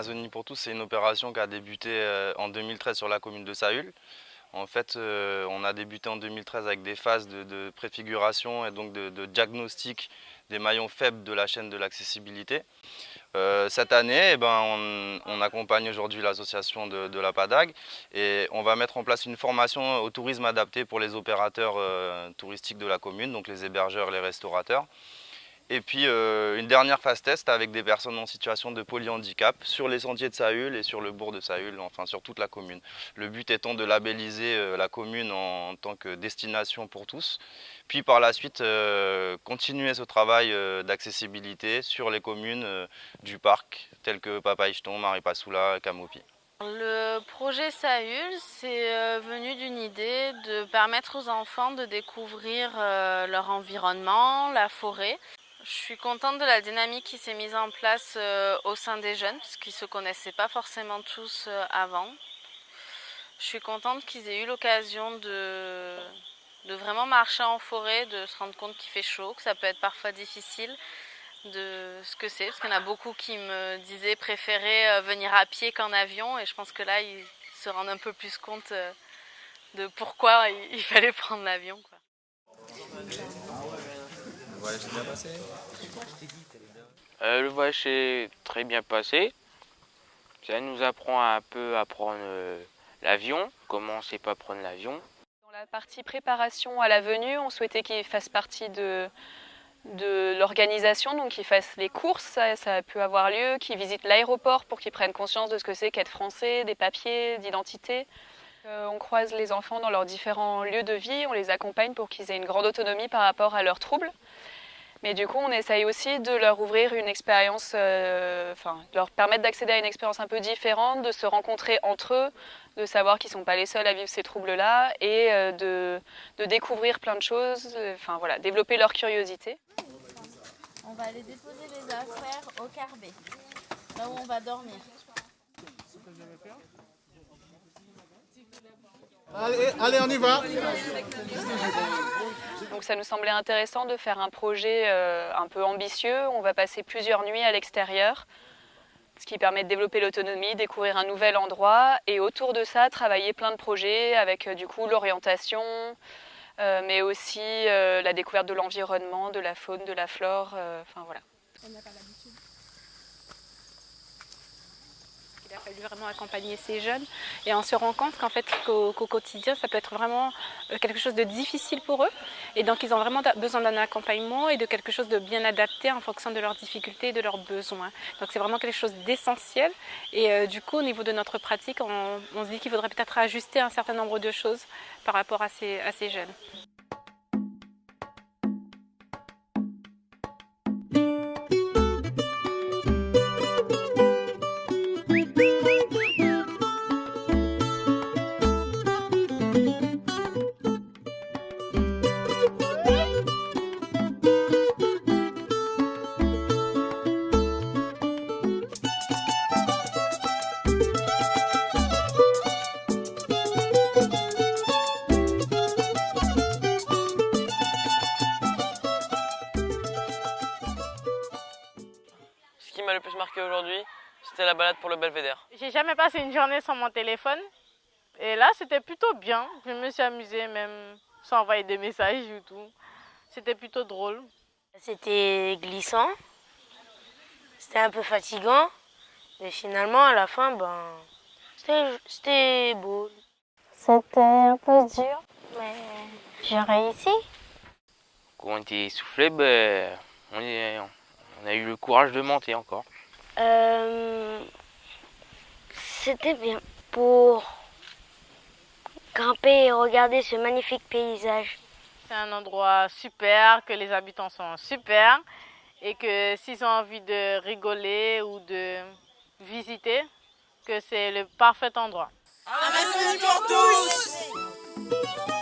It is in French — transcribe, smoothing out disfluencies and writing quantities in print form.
Amazonie pour tous, c'est une opération qui a débuté en 2013 sur la commune de Saül. En fait, on a débuté en 2013 avec des phases de préfiguration et donc de diagnostic des maillons faibles de la chaîne de l'accessibilité. Cette année, on accompagne aujourd'hui l'association de la PADAG et on va mettre en place une formation au tourisme adapté pour les opérateurs touristiques de la commune, donc les hébergeurs et les restaurateurs. Et puis une dernière phase test avec des personnes en situation de polyhandicap sur les sentiers de Saül et sur le bourg de Saül, enfin sur toute la commune. Le but étant de labelliser la commune en tant que destination pour tous. Puis par la suite, continuer ce travail d'accessibilité sur les communes du parc, telles que Papaichton, Maripasoula, Camopi. Le projet Saül, c'est venu d'une idée de permettre aux enfants de découvrir leur environnement, la forêt. Je suis contente de la dynamique qui s'est mise en place au sein des jeunes, parce qu'ils ne se connaissaient pas forcément tous avant. Je suis contente qu'ils aient eu l'occasion de vraiment marcher en forêt, de se rendre compte qu'il fait chaud, que ça peut être parfois difficile, de ce que c'est. Parce qu'il y en a beaucoup qui me disaient préférer venir à pied qu'en avion, et je pense que là, ils se rendent un peu plus compte de pourquoi il fallait prendre l'avion, quoi. Le voyage s'est bien passé? Le voyage s'est très bien passé. Ça nous apprend un peu à prendre l'avion, comment on ne sait pas prendre l'avion. Dans la partie préparation à la venue, on souhaitait qu'il fasse partie de l'organisation, donc qu'ils fassent les courses, ça peut avoir lieu, qu'ils visitent l'aéroport pour qu'ils prennent conscience de ce que c'est qu'être français, des papiers, d'identité. On croise les enfants dans leurs différents lieux de vie, on les accompagne pour qu'ils aient une grande autonomie par rapport à leurs troubles. Mais du coup, on essaye aussi de leur ouvrir une expérience, de leur permettre d'accéder à une expérience un peu différente, de se rencontrer entre eux, de savoir qu'ils ne sont pas les seuls à vivre ces troubles-là et de découvrir plein de choses, développer leur curiosité. On va aller déposer les affaires au Carbet, là où on va dormir. Allez, on y va. Donc ça nous semblait intéressant de faire un projet un peu ambitieux. On va passer plusieurs nuits à l'extérieur, ce qui permet de développer l'autonomie, découvrir un nouvel endroit et autour de ça, travailler plein de projets avec du coup l'orientation, mais aussi la découverte de l'environnement, de la faune, de la flore, voilà. On n'a pas l'habitude. Il a fallu vraiment accompagner ces jeunes et on se rend compte qu'en fait qu'au quotidien ça peut être vraiment quelque chose de difficile pour eux et donc ils ont vraiment besoin d'un accompagnement et de quelque chose de bien adapté en fonction de leurs difficultés et de leurs besoins. Donc c'est vraiment quelque chose d'essentiel et du coup au niveau de notre pratique on se dit qu'il faudrait peut-être ajuster un certain nombre de choses par rapport à ces jeunes. Ce qui m'a le plus marqué aujourd'hui, c'était la balade pour le Belvédère. J'ai jamais passé une journée sans mon téléphone. Et là, c'était plutôt bien. Je me suis amusée même sans envoyer des messages et tout. C'était plutôt drôle. C'était glissant. C'était un peu fatigant. Mais finalement, à la fin, c'était beau. C'était un peu dur, mais j'ai réussi. Quand on était essoufflé, on a eu le courage de monter encore. C'était bien pour grimper et regarder ce magnifique paysage. C'est un endroit super, que les habitants sont super et que s'ils ont envie de rigoler ou de visiter, que c'est le parfait endroit. Amazonie pour tous!